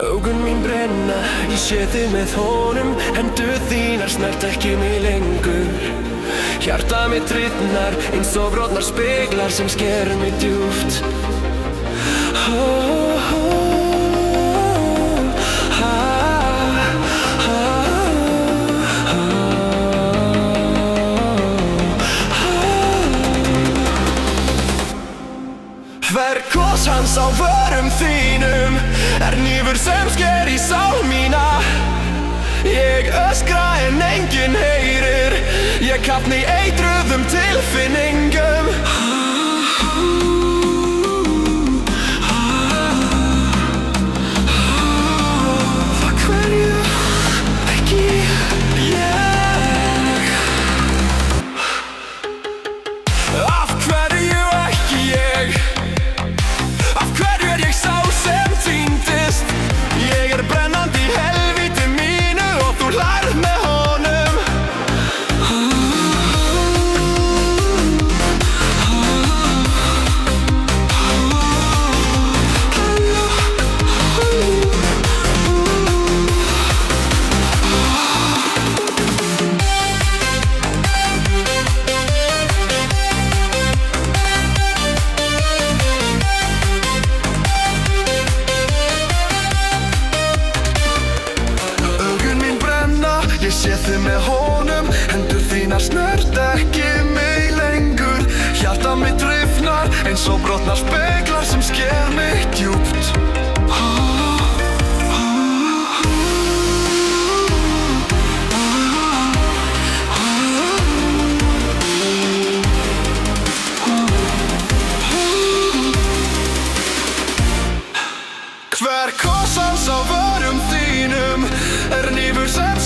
Augun mín brenna, ég sé þig með honum. Hendur þínar snert ekki mig lengur. Hjarta mitt rýrnar eins og brotnar speglar sem sker mig djúpt. Þverkos hans á vörum þínum hnífur sem sker í sál mína. Ég öskra en enginn heyrir. Ég kafna í eitruðum tilfinningum. Af hverju ekki ég? Af hverju ekki ég? Af hverju ég sá sem týndist? Ég brennandi í helvíti mínu og þú hlærð með honum. Ég sé þig með honum, hendur þínar snert ekki mig lengur. Hjarta mitt rifnar eins og brotnar speglar sem sker mig djúpt. Hver koss hans á vörum þínum hnífur sem